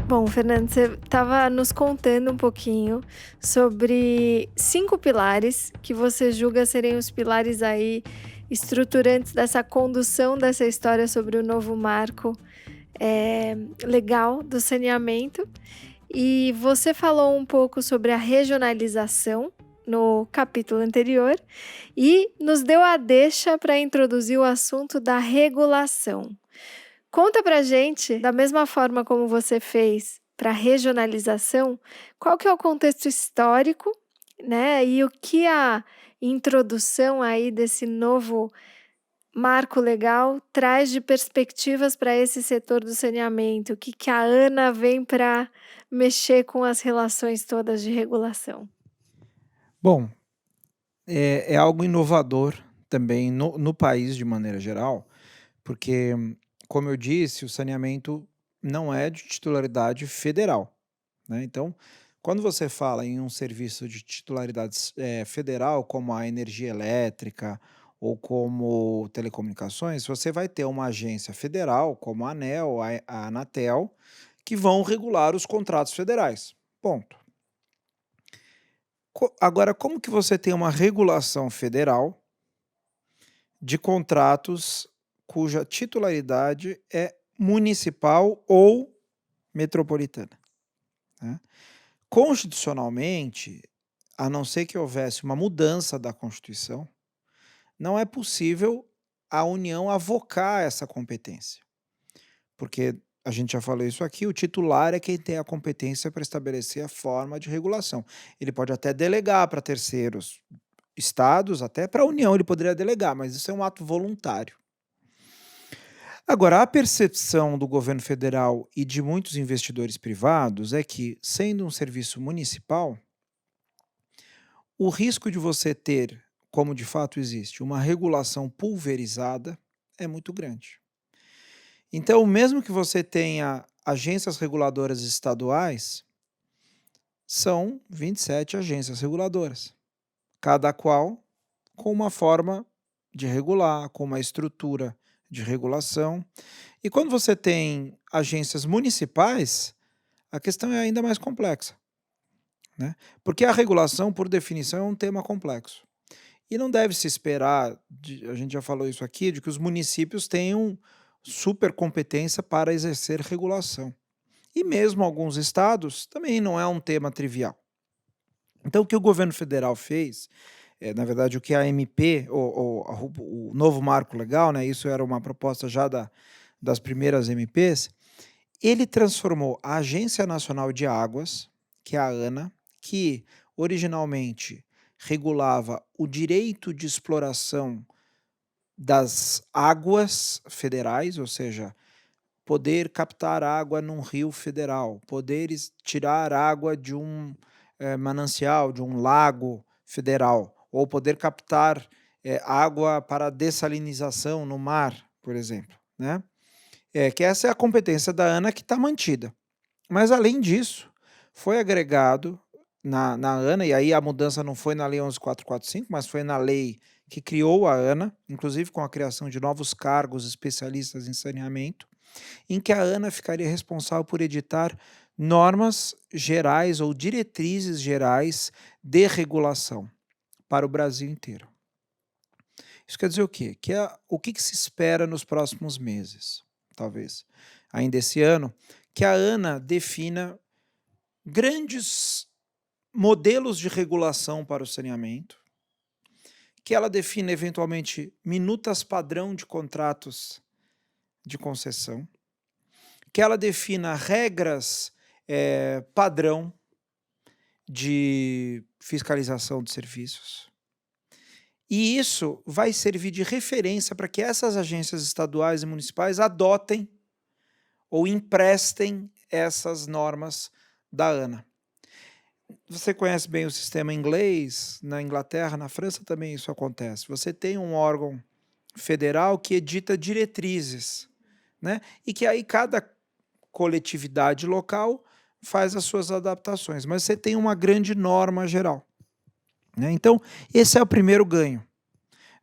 Bom, Fernando, você estava nos contando um pouquinho sobre 5 pilares que você julga serem os pilares aí estruturantes dessa condução dessa história sobre o novo marco, legal do saneamento. E você falou um pouco sobre a regionalização no capítulo anterior e nos deu a deixa para introduzir o assunto da regulação. Conta pra gente, da mesma forma como você fez para regionalização, qual que é o contexto histórico, né? E o que a introdução aí desse novo marco legal traz de perspectivas para esse setor do saneamento? O que que a Ana vem para mexer com as relações todas de regulação? Bom, é algo inovador também no país de maneira geral, porque, como eu disse, o saneamento não é de titularidade federal, né. Então, quando você fala em um serviço de titularidade federal, como a energia elétrica ou como telecomunicações, você vai ter uma agência federal, como a ANEEL, a Anatel, que vão regular os contratos federais, ponto. Agora, como que você tem uma regulação federal de contratos cuja titularidade é municipal ou metropolitana, né? Constitucionalmente, a não ser que houvesse uma mudança da Constituição, não é possível a União avocar essa competência, porque a gente já falou isso aqui, o titular é quem tem a competência para estabelecer a forma de regulação. Ele pode até delegar para terceiros estados, até para a União ele poderia delegar, mas isso é um ato voluntário. Agora, a percepção do governo federal e de muitos investidores privados é que, sendo um serviço municipal, o risco de você ter, como de fato existe, uma regulação pulverizada é muito grande. Então, mesmo que você tenha agências reguladoras estaduais, são 27 agências reguladoras, cada qual com uma forma de regular, com uma estrutura de regulação. E quando você tem agências municipais, a questão é ainda mais complexa, né? Porque a regulação, por definição, é um tema complexo. E não deve se esperar, a gente já falou isso aqui, de que os municípios tenham super competência para exercer regulação. E mesmo alguns estados também não é um tema trivial. Então, o que o governo federal fez, na verdade, o que a MP, o novo marco legal, né, isso era uma proposta já das primeiras MPs, ele transformou a Agência Nacional de Águas, que é a ANA, que originalmente regulava o direito de exploração das águas federais, ou seja, poder captar água num rio federal, poder tirar água de um manancial, de um lago federal, ou poder captar água para dessalinização no mar, por exemplo, né? Que essa é a competência da ANA que está mantida. Mas além disso, foi agregado na ANA, e aí a mudança não foi na Lei 11.445, mas foi na lei que criou a ANA, inclusive com a criação de novos cargos especialistas em saneamento, em que a ANA ficaria responsável por editar normas gerais ou diretrizes gerais de regulação para o Brasil inteiro. Isso quer dizer o quê? O que se espera nos próximos meses, talvez ainda esse ano, que a ANA defina grandes modelos de regulação para o saneamento, que ela defina eventualmente minutas padrão de contratos de concessão, que ela defina regras padrão de fiscalização de serviços. E isso vai servir de referência para que essas agências estaduais e municipais adotem ou emprestem essas normas da ANA. Você conhece bem o sistema inglês, na Inglaterra, na França também isso acontece. Você tem um órgão federal que edita diretrizes, né? E que aí cada coletividade local faz as suas adaptações, mas você tem uma grande norma geral, né? Então, esse é o primeiro ganho.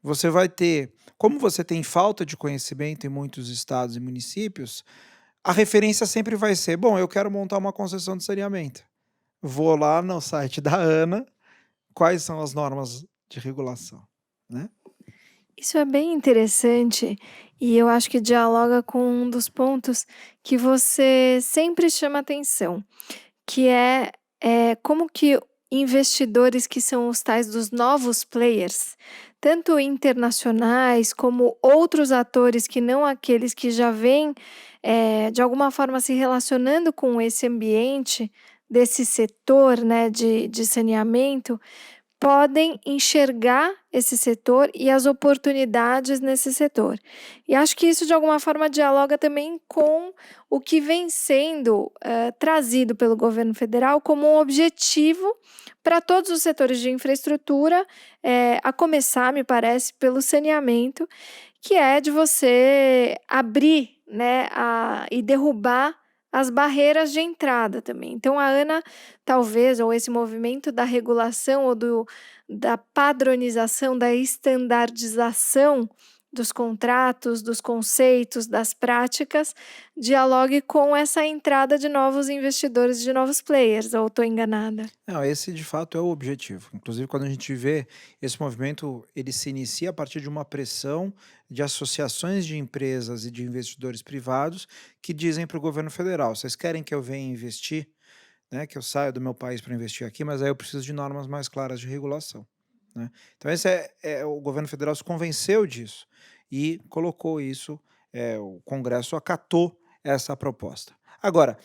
Você vai ter, como você tem falta de conhecimento em muitos estados e municípios, a referência sempre vai ser: bom, eu quero montar uma concessão de saneamento. Vou lá no site da ANA, quais são as normas de regulação, né? Isso é bem interessante e eu acho que dialoga com um dos pontos que você sempre chama atenção, que é como que investidores que são os tais dos novos players, tanto internacionais como outros atores que não aqueles que já vêm, de alguma forma se relacionando com esse ambiente desse setor, né, de saneamento, podem enxergar esse setor e as oportunidades nesse setor. E acho que isso de alguma forma dialoga também com o que vem sendo, trazido pelo governo federal como um objetivo para todos os setores de infraestrutura, a começar, me parece, pelo saneamento, que é de você abrir, né, e derrubar as barreiras de entrada também. Então a ANA, talvez, ou esse movimento da regulação ou da padronização, da estandardização dos contratos, dos conceitos, das práticas, dialogue com essa entrada de novos investidores, de novos players, ou estou enganada? Não, esse de fato é o objetivo. Inclusive, quando a gente vê esse movimento, ele se inicia a partir de uma pressão de associações de empresas e de investidores privados que dizem para o governo federal: vocês querem que eu venha investir, né, que eu saia do meu país para investir aqui, mas aí eu preciso de normas mais claras de regulação, né? Então, esse o governo federal se convenceu disso e colocou isso, o Congresso acatou essa proposta. Agora,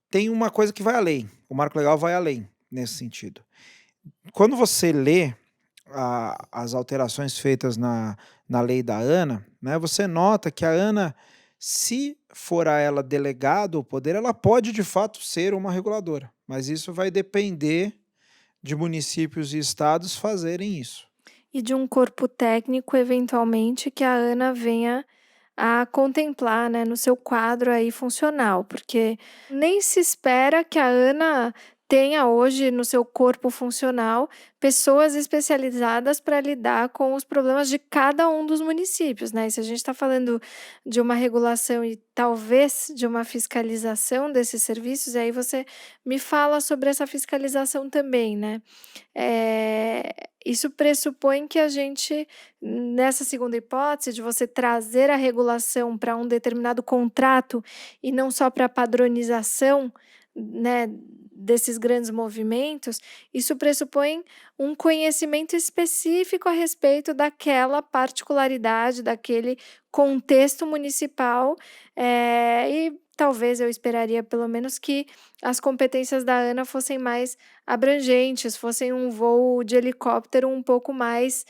tem uma coisa que vai além, o marco legal vai além nesse sentido. Quando você lê as alterações feitas na lei da ANA, né, você nota que a ANA, se for a ela delegado o poder, ela pode de fato ser uma reguladora, mas isso vai depender de municípios e estados fazerem isso. E de um corpo técnico, eventualmente, que a ANA venha a contemplar, né, no seu quadro aí funcional, porque nem se espera que a ANA tenha hoje no seu corpo funcional pessoas especializadas para lidar com os problemas de cada um dos municípios, né? E se a gente está falando de uma regulação e talvez de uma fiscalização desses serviços, aí você me fala sobre essa fiscalização também, né? Isso pressupõe que a gente, nessa segunda hipótese, de você trazer a regulação para um determinado contrato e não só para a padronização, né, desses grandes movimentos, isso pressupõe um conhecimento específico a respeito daquela particularidade, daquele contexto municipal, e talvez eu esperaria pelo menos que as competências da ANA fossem mais abrangentes, fossem um voo de helicóptero um pouco mais,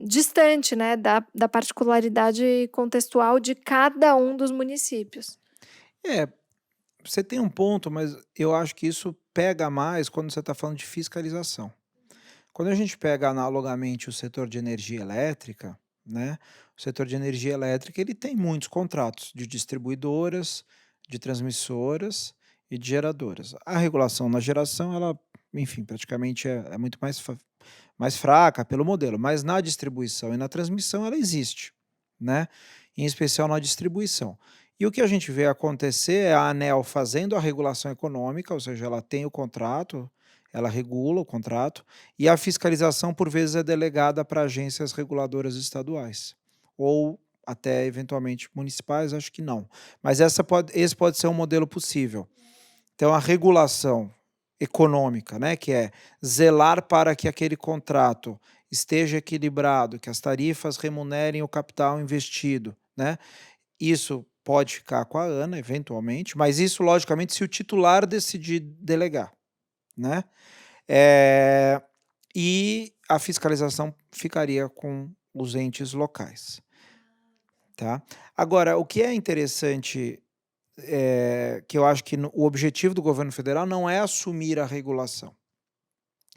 distante, né, da particularidade contextual de cada um dos municípios. É, você tem um ponto, mas eu acho que isso pega mais quando você está falando de fiscalização. Quando a gente pega analogamente o setor de energia elétrica, né? O setor de energia elétrica ele tem muitos contratos de distribuidoras, de transmissoras e de geradoras. A regulação na geração, ela, enfim, praticamente é muito mais fraca pelo modelo, mas na distribuição e na transmissão ela existe, né? Em especial na distribuição. E o que a gente vê acontecer é a ANEEL fazendo a regulação econômica, ou seja, ela tem o contrato, ela regula o contrato, e a fiscalização, por vezes, é delegada para agências reguladoras estaduais, ou até eventualmente municipais, acho que não. Mas esse pode ser um modelo possível. Então, a regulação econômica, né, que é zelar para que aquele contrato esteja equilibrado, que as tarifas remunerem o capital investido, né? Isso pode ficar com a ANA, eventualmente, mas isso, logicamente, se o titular decidir delegar, né? Eh, e a fiscalização ficaria com os entes locais, tá? Agora, o que é interessante, que eu acho que o objetivo do governo federal não é assumir a regulação.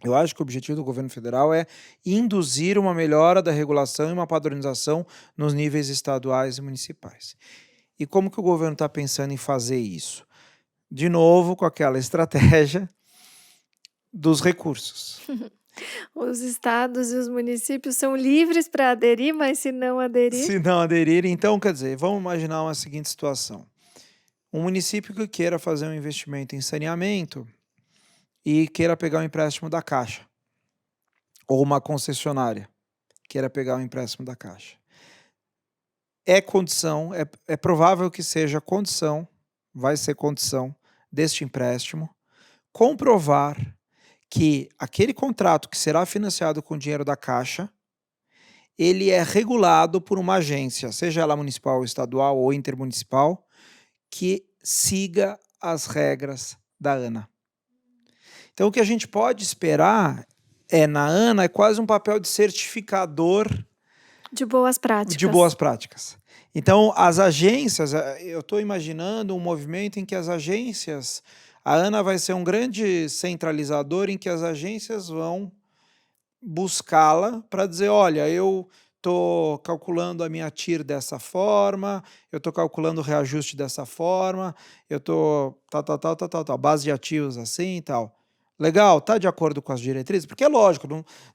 Eu acho que o objetivo do governo federal é induzir uma melhora da regulação e uma padronização nos níveis estaduais e municipais. E como que o governo está pensando em fazer isso? De novo, com aquela estratégia dos recursos. Os estados e os municípios são livres para aderir, mas se não aderir? Se não aderirem, então, quer dizer, vamos imaginar uma seguinte situação. Um município que queira fazer um investimento em saneamento e queira pegar um empréstimo da Caixa, ou uma concessionária queira pegar um empréstimo da Caixa. É condição, é provável que seja condição, vai ser condição deste empréstimo, comprovar que aquele contrato que será financiado com dinheiro da Caixa, ele é regulado por uma agência, seja ela municipal, estadual ou intermunicipal, que siga as regras da ANA. Então o que a gente pode esperar na ANA é quase um papel de certificador De boas práticas. de boas práticas. Então, as agências, eu estou imaginando um movimento em que as agências, a ANA vai ser um grande centralizador em que as agências vão buscá-la para dizer, olha, eu estou calculando a minha TIR dessa forma, eu estou calculando o reajuste dessa forma, eu estou tal, base de ativos assim e tal. Legal, tá de acordo com as diretrizes? Porque é lógico,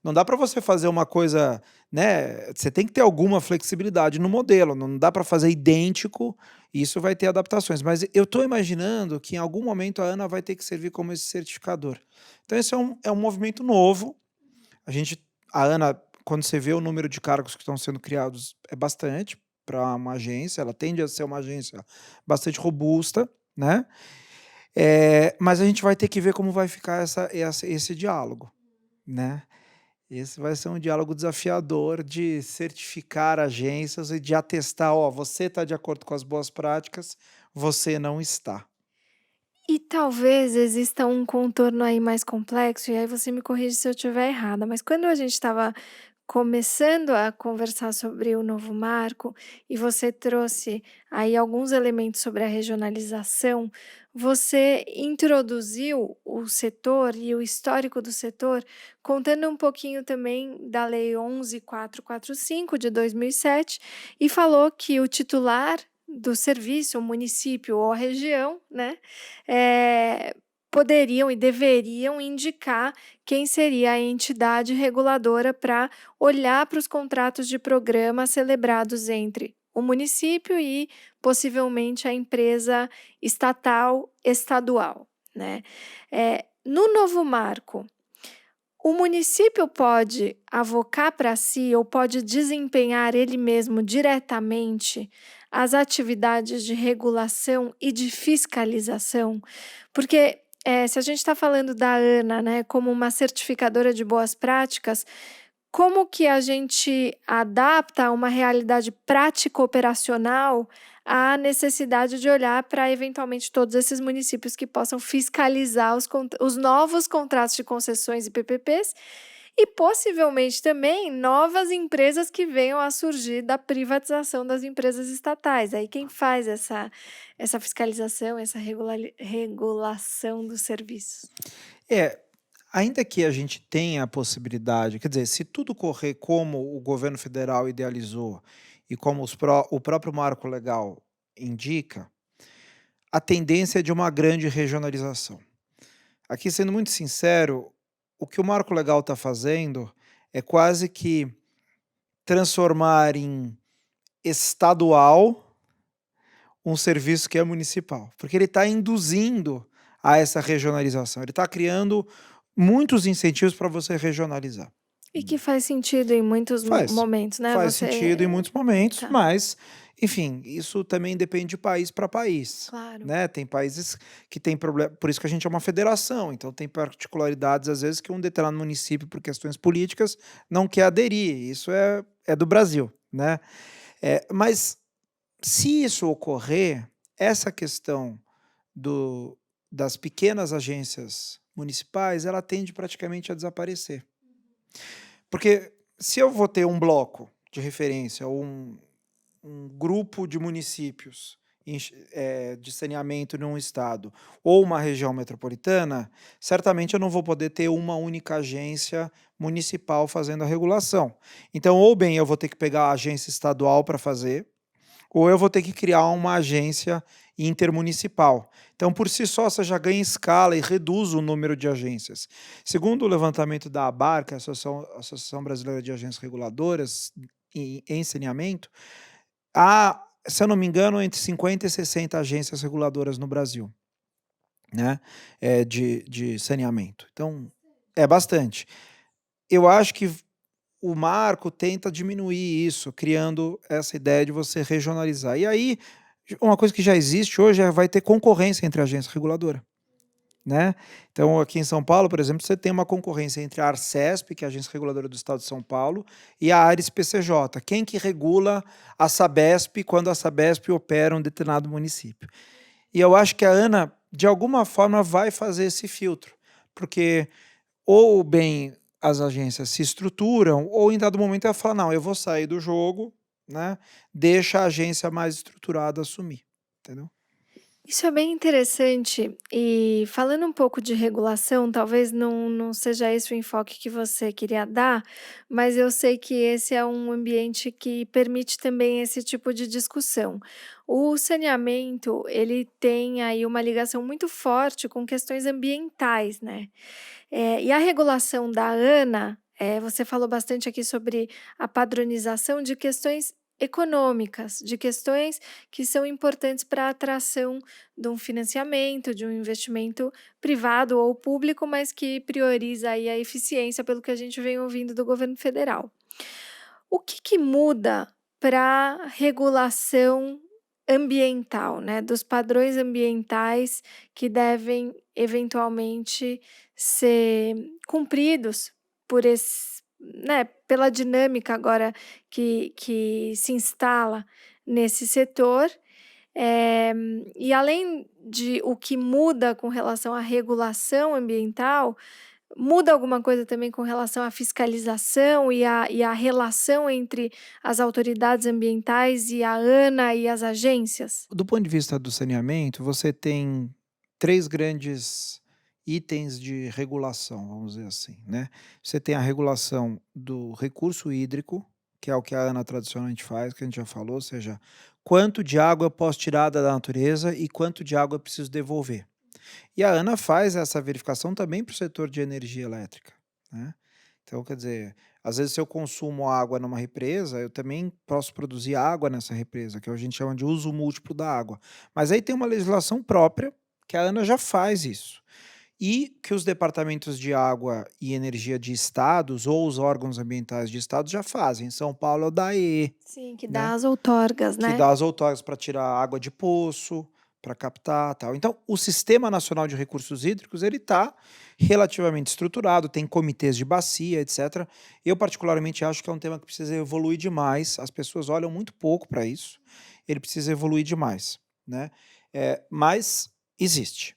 não dá para você fazer uma coisa, né? Você tem que ter alguma flexibilidade no modelo, não dá para fazer idêntico, isso vai ter adaptações. Mas eu estou imaginando que em algum momento a ANA vai ter que servir como esse certificador. Então, esse é um movimento novo. A ANA, quando você vê o número de cargos que estão sendo criados, é bastante para uma agência, ela tende a ser uma agência bastante robusta, né? Mas a gente vai ter que ver como vai ficar esse diálogo, né? Esse vai ser um diálogo desafiador de certificar agências e de atestar, ó, você está de acordo com as boas práticas, você não está. E talvez exista um contorno aí mais complexo, e aí você me corrige se eu estiver errada, mas quando a gente estava começando a conversar sobre o novo marco e você trouxe aí alguns elementos sobre a regionalização, você introduziu o setor e o histórico do setor, contando um pouquinho também da Lei 11.445 de 2007 e falou que o titular do serviço, o município ou a região, né, poderiam e deveriam indicar quem seria a entidade reguladora para olhar para os contratos de programa celebrados entre o município e possivelmente a empresa estatal, estadual, né. No novo marco, o município pode avocar para si ou pode desempenhar ele mesmo diretamente as atividades de regulação e de fiscalização? Porque, se a gente está falando da ANA, né, como uma certificadora de boas práticas, como que a gente adapta uma realidade prática operacional à necessidade de olhar para, eventualmente, todos esses municípios que possam fiscalizar os novos contratos de concessões e PPPs e, possivelmente, também novas empresas que venham a surgir da privatização das empresas estatais. Aí quem faz essa fiscalização, essa regulação dos serviços? É, ainda que a gente tenha a possibilidade, quer dizer, se tudo correr como o governo federal idealizou e como o próprio marco legal indica, a tendência é de uma grande regionalização. Aqui, sendo muito sincero, o que o marco legal está fazendo é quase que transformar em estadual um serviço que é municipal, porque ele está induzindo a essa regionalização, ele está criando muitos incentivos para você regionalizar. E que faz sentido em muitos Faz, momentos, né, faz sentido em muitos momentos, tá, mas, enfim, isso também depende de país para país, claro. né? Tem países que têm problema, por isso que a gente é uma federação, então tem particularidades às vezes que um determinado município, por questões políticas, não quer aderir. Isso é do Brasil, né? Mas se isso ocorrer, essa questão das pequenas agências municipais, ela tende praticamente a desaparecer. Porque se eu vou ter um bloco de referência ou um grupo de municípios de saneamento num estado ou uma região metropolitana, certamente eu não vou poder ter uma única agência municipal fazendo a regulação. Então, ou bem eu vou ter que pegar a agência estadual para fazer, ou eu vou ter que criar uma agência intermunicipal. Então, por si só, você já ganha escala e reduz o número de agências. Segundo o levantamento da ABAR, que é a Associação Brasileira de Agências Reguladoras em saneamento, se eu não me engano, entre 50 e 60 agências reguladoras no Brasil, né, de saneamento. Então, é bastante. Eu acho que o marco tenta diminuir isso, criando essa ideia de você regionalizar. E aí, uma coisa que já existe hoje vai ter concorrência entre a agência reguladora, né? Então, aqui em São Paulo, por exemplo, você tem uma concorrência entre a Arcesp, que é a agência reguladora do Estado de São Paulo, e a Ares PCJ. Quem que regula a Sabesp quando a Sabesp opera um determinado município? E eu acho que a ANA, de alguma forma, vai fazer esse filtro, porque ou bem as agências se estruturam, ou em dado momento ela fala, não, eu vou sair do jogo, né? Deixa a agência mais estruturada assumir, entendeu? Isso é bem interessante. E falando um pouco de regulação, talvez não seja esse o enfoque que você queria dar, mas eu sei que esse é um ambiente que permite também esse tipo de discussão. O saneamento, ele tem aí uma ligação muito forte com questões ambientais, né? E a regulação da ANA, você falou bastante aqui sobre a padronização de questões econômicas, de questões que são importantes para a atração de um financiamento, de um investimento privado ou público, mas que prioriza aí a eficiência, pelo que a gente vem ouvindo do governo federal. O que que muda para regulação ambiental, né, dos padrões ambientais que devem eventualmente ser cumpridos por pela dinâmica agora que se instala nesse setor, eh, e além de o que muda com relação à regulação ambiental, muda alguma coisa também com relação à fiscalização e a relação entre as autoridades ambientais e a ANA e as agências? Do ponto de vista do saneamento, você tem 3 grandes itens de regulação, vamos dizer assim, né. Você tem a regulação do recurso hídrico, que é o que a ANA tradicionalmente faz, que a gente já falou, ou seja, quanto de água eu posso tirar da natureza e quanto de água eu preciso devolver. E a ANA faz essa verificação também para o setor de energia elétrica, né. Então, quer dizer, às vezes se eu consumo água numa represa, eu também posso produzir água nessa represa, que a gente chama de uso múltiplo da água. Mas aí tem uma legislação própria, que a ANA já faz isso. E que os departamentos de água e energia de estados ou os órgãos ambientais de estados já fazem. Em São Paulo é o DAE, Sim, que né? dá as outorgas, Que né? dá as outorgas para tirar água de poço, para captar, tal. Então, o Sistema Nacional de Recursos Hídricos, ele está relativamente estruturado, tem comitês de bacia, etc. Eu particularmente acho que é um tema que precisa evoluir demais, as pessoas olham muito pouco para isso, ele precisa evoluir demais, né. Mas existe.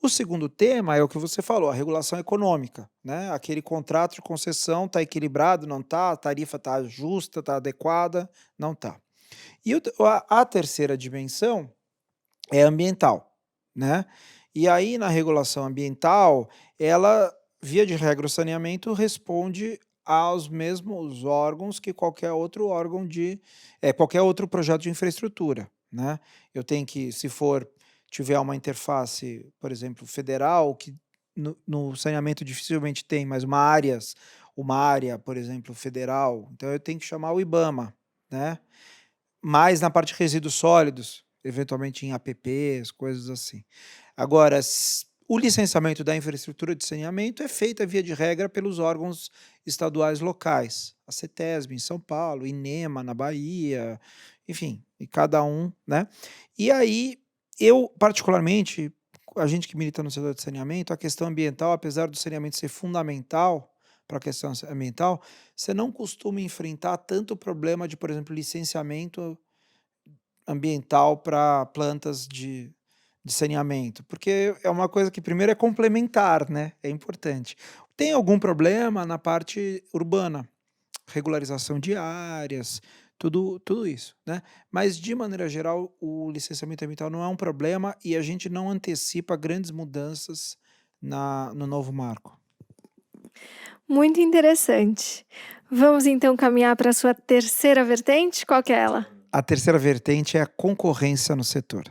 O segundo tema é o que você falou, a regulação econômica, né, aquele contrato de concessão está equilibrado, não está, a tarifa está justa, está adequada, não está. E a terceira dimensão é ambiental, né. E aí na regulação ambiental, ela, via de regra, o saneamento responde aos mesmos órgãos que qualquer outro órgão qualquer outro projeto de infraestrutura, né. Eu tenho que, se tiver uma interface, por exemplo, federal, que no saneamento dificilmente tem, mas uma área, por exemplo, federal, então eu tenho que chamar o IBAMA, né. Mais na parte de resíduos sólidos, eventualmente em APPs, coisas assim. Agora, o licenciamento da infraestrutura de saneamento é feita, via de regra, pelos órgãos estaduais locais, a CETESB em São Paulo, INEMA na Bahia, enfim, e cada um, né. E aí, eu particularmente, a gente que milita no setor de saneamento, a questão ambiental, apesar do saneamento ser fundamental para a questão ambiental, você não costuma enfrentar tanto problema de, por exemplo, licenciamento ambiental para plantas de saneamento, porque é uma coisa que primeiro é complementar, né, é importante. Tem algum problema na parte urbana, regularização de áreas, tudo isso, né, mas de maneira geral o licenciamento ambiental não é um problema e a gente não antecipa grandes mudanças no novo marco. Muito interessante. Vamos então caminhar para a sua terceira vertente? Qual que é ela? A terceira vertente é a concorrência no setor.